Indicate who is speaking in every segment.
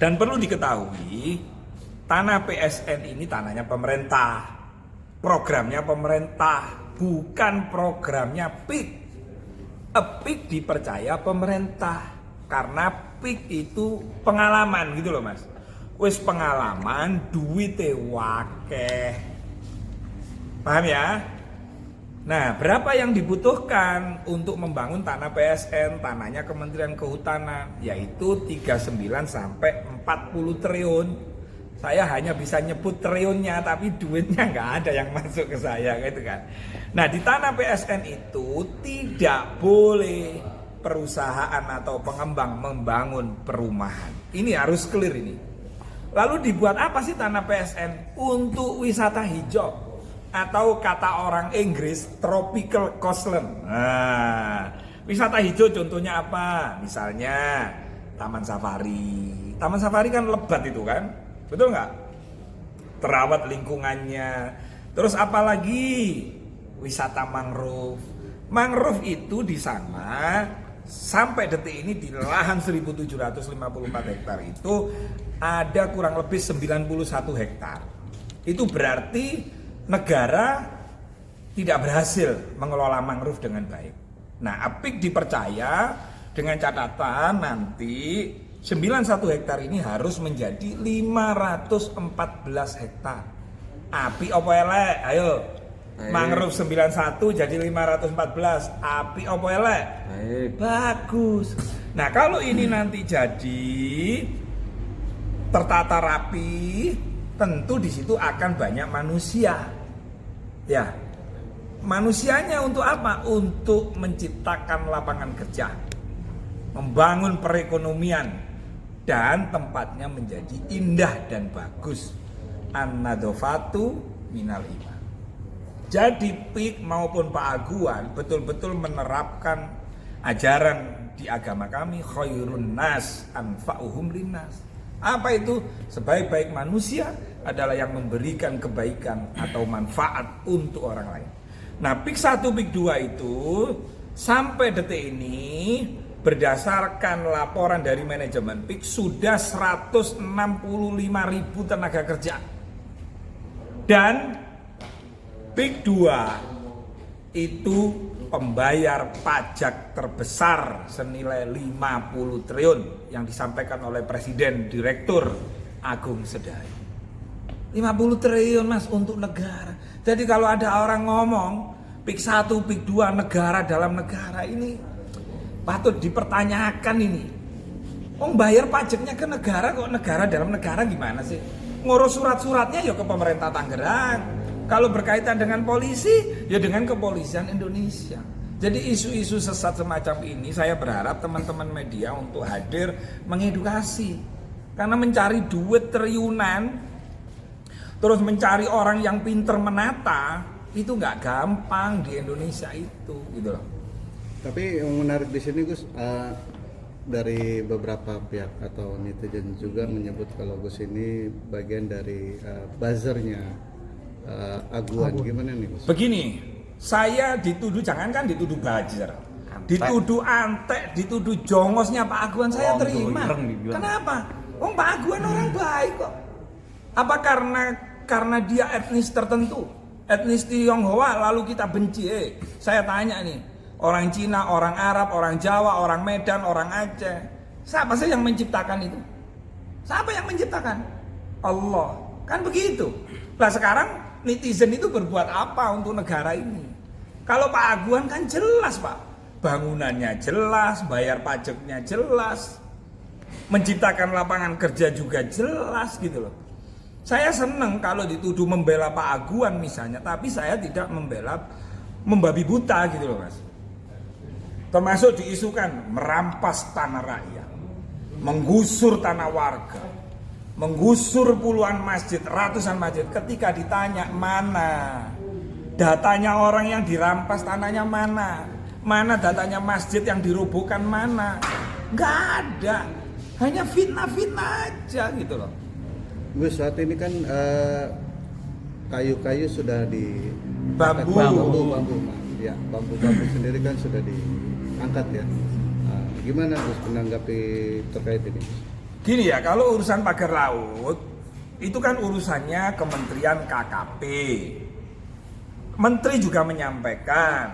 Speaker 1: Dan perlu diketahui, tanah PSN ini tanahnya pemerintah, programnya pemerintah, bukan programnya PIK. PIK dipercaya pemerintah, karena PIK itu pengalaman gitu loh mas. Wis pengalaman, duwite wakeh. Paham ya? Nah, berapa yang dibutuhkan untuk membangun tanah PSN, tanahnya Kementerian Kehutanan, yaitu 39 sampai 40 triliun. Saya hanya bisa nyebut triliunnya, tapi duitnya nggak ada yang masuk ke saya, gitu kan. Nah, di tanah PSN itu tidak boleh perusahaan atau pengembang membangun perumahan. Ini harus clear ini. Lalu dibuat apa sih tanah PSN? Untuk wisata hijau. Atau kata orang Inggris tropical coastland. Nah, wisata hijau contohnya apa? Misalnya Taman Safari. Taman Safari kan lebat itu kan, betul nggak? Terawat lingkungannya. Terus apalagi wisata mangrove. Mangrove itu di sana sampai detik ini di lahan 1754 hektar itu ada kurang lebih 91 hektar. Itu berarti negara tidak berhasil mengelola mangrove dengan baik. Nah, APIK dipercaya dengan catatan nanti 91 hektar ini harus menjadi 514 hektar. Api opo elek? Ayo. Mangrove 91 jadi 514. Api opo elek? Bagus. Nah, kalau ini nanti jadi tertata rapi, tentu di situ akan banyak manusia. Ya, manusianya untuk apa? Untuk menciptakan lapangan kerja, membangun perekonomian, dan tempatnya menjadi indah dan bagus. An-nadofatu minal iman. Jadi PIK maupun Pak Aguan betul-betul menerapkan ajaran di agama kami, khairun nas anfa'uhum linnas. Apa itu? Sebaik-baik manusia adalah yang memberikan kebaikan atau manfaat untuk orang lain. Nah, PIK 1, PIK 2 itu sampai detik ini berdasarkan laporan dari manajemen PIK sudah 165.000 tenaga kerja. Dan PIK 2 itu pembayar pajak terbesar senilai 50 triliun yang disampaikan oleh Presiden Direktur Agung Sedayu. 50 triliun mas untuk negara. Jadi kalau ada orang ngomong PIK 1, PIK 2 negara dalam negara, ini patut dipertanyakan ini. Bayar pajaknya ke negara, kok negara dalam negara gimana sih? Ngurus surat-suratnya ya ke pemerintah Tangerang. Kalau berkaitan dengan polisi, ya dengan kepolisian Indonesia. Jadi isu-isu sesat semacam ini saya berharap teman-teman media untuk hadir mengedukasi. Karena mencari duit triliunan, terus mencari orang yang pinter menata, itu nggak gampang di Indonesia itu, gitu loh.
Speaker 2: Tapi yang menarik di sini Gus, dari beberapa pihak atau netizen juga menyebut kalau Gus ini bagian dari buzzernya Aguan. Gimana nih Gus?
Speaker 1: Begini, saya dituduh, jangankan dituduh buzzer, dituduh antek, dituduh jongosnya Pak Aguan saya terima. Kenapa? Pak Aguan orang baik kok. Apa karena dia etnis tertentu, etnis Tionghoa lalu kita benci? Saya tanya nih, orang Cina, orang Arab, orang Jawa, orang Medan, orang Aceh, siapa sih yang menciptakan itu? Siapa yang menciptakan? Allah. Kan begitu. Nah sekarang netizen itu berbuat apa untuk negara ini? Kalau Pak Aguan kan jelas Pak, bangunannya jelas, bayar pajaknya jelas, menciptakan lapangan kerja juga jelas gitu loh. Saya seneng kalau dituduh membela Pak Aguan misalnya, tapi saya tidak membela membabi buta gitu loh mas. Termasuk diisukan merampas tanah rakyat, menggusur tanah warga, menggusur puluhan masjid, ratusan masjid. Ketika ditanya mana datanya orang yang dirampas tanahnya, mana datanya masjid yang dirobohkan, mana, nggak ada, hanya fitnah-fitnah aja gitu loh.
Speaker 2: Gus, saat ini kan kayu-kayu sudah di
Speaker 1: bambu
Speaker 2: ya, bambu sendiri kan sudah diangkat ya. Gimana Gus menanggapi terkait ini?
Speaker 1: Gini ya, kalau urusan pagar laut itu kan urusannya Kementerian KKP. Menteri juga menyampaikan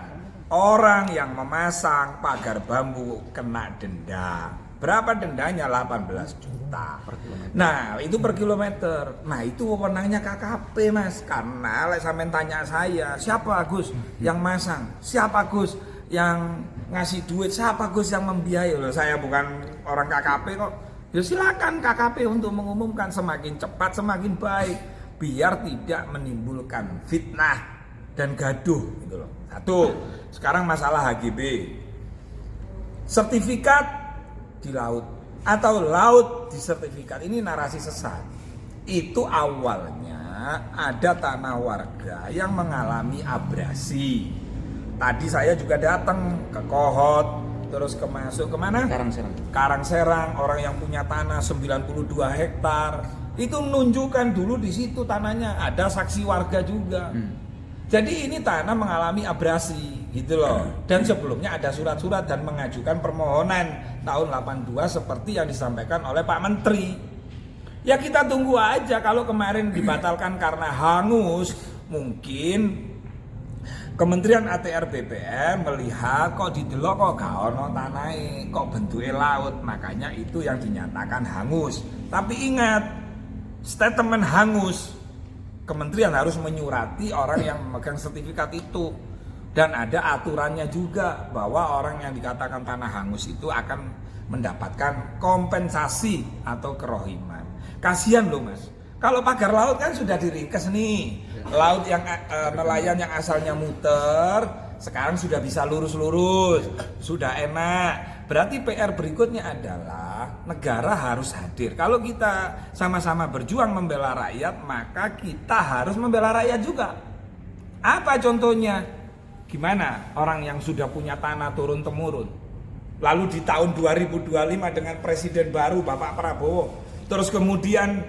Speaker 1: orang yang memasang pagar bambu kena denda. Berapa dendanya? 18 juta. Nah, itu per kilometer. Nah, itu wewenangnya KKP, Mas. Karena sampean tanya saya, siapa Gus yang masang? Siapa Gus yang ngasih duit? Siapa Gus yang membiayai? Loh, saya bukan orang KKP kok. Ya silakan KKP untuk mengumumkan, semakin cepat semakin baik biar tidak menimbulkan fitnah dan gaduh gitu loh. Satu, sekarang masalah HGB. Sertifikat di laut atau laut di sertifikat, ini narasi sesat. Itu awalnya ada tanah warga yang mengalami abrasi. Tadi saya juga datang ke Kohot, terus masuk kemana? Karangserang, orang yang punya tanah 92 hektar. Itu menunjukkan dulu di situ tanahnya, ada saksi warga juga. Jadi ini tanah mengalami abrasi gitu loh. Dan sebelumnya ada surat-surat dan mengajukan permohonan tahun 82 seperti yang disampaikan oleh Pak Menteri. Ya kita tunggu aja, kalau kemarin dibatalkan karena hangus, mungkin Kementerian ATR BPN melihat kok didelok kok gak ono tanahe, kok bentuke laut, makanya itu yang dinyatakan hangus. Tapi ingat, statement hangus, kementerian harus menyurati orang yang memegang sertifikat itu. Dan ada aturannya juga bahwa orang yang dikatakan tanah hangus itu akan mendapatkan kompensasi atau kerohiman. Kasihan loh Mas, kalau pagar laut kan sudah diringkes nih. Laut yang nelayan yang asalnya muter sekarang sudah bisa lurus-lurus, sudah enak. Berarti PR berikutnya adalah negara harus hadir. Kalau kita sama-sama berjuang membela rakyat, maka kita harus membela rakyat juga. Apa contohnya? Gimana orang yang sudah punya tanah turun-temurun, lalu di tahun 2025 dengan presiden baru Bapak Prabowo, terus kemudian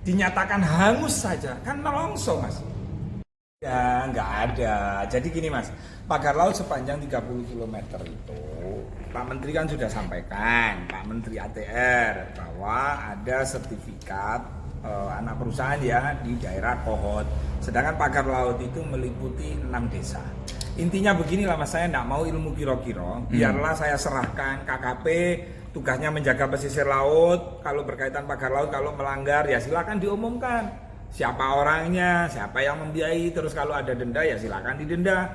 Speaker 1: dinyatakan hangus saja, kan nelongso Mas. Ya nggak ada. Jadi gini Mas, pagar laut sepanjang 30 km itu Pak Menteri kan sudah sampaikan, Pak Menteri ATR, bahwa ada sertifikat anak perusahaan ya di daerah Kohot. Sedangkan pagar laut itu meliputi 6 desa. Intinya beginilah Mas, saya nggak mau ilmu kiro-kiro, biarlah saya serahkan KKP, tugasnya menjaga pesisir laut. Kalau berkaitan pagar laut, kalau melanggar ya silakan diumumkan siapa orangnya, siapa yang membiayai, terus kalau ada denda ya silakan didenda.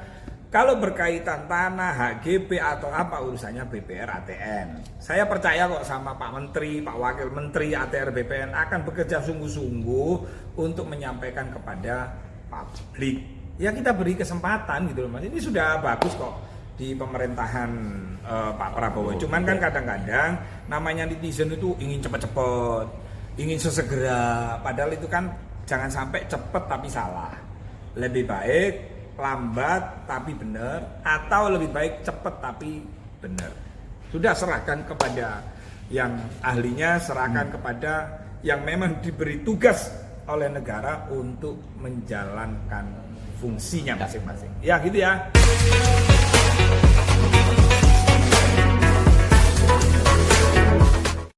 Speaker 1: Kalau berkaitan tanah, HGB atau apa urusannya BPR ATN. Saya percaya kok sama Pak Menteri, Pak Wakil Menteri ATR BPN akan bekerja sungguh-sungguh untuk menyampaikan kepada publik. Ya kita beri kesempatan gitu loh Mas. Ini sudah bagus kok di pemerintahan Pak Prabowo. Cuman kan kadang-kadang namanya netizen itu ingin cepat-cepat, ingin sesegera. Padahal itu kan jangan sampai cepet tapi salah. Lebih baik lambat tapi benar, atau lebih baik cepet tapi benar. Sudah serahkan kepada yang ahlinya, serahkan kepada yang memang diberi tugas oleh negara untuk menjalankan fungsinya masing-masing. Ya gitu ya.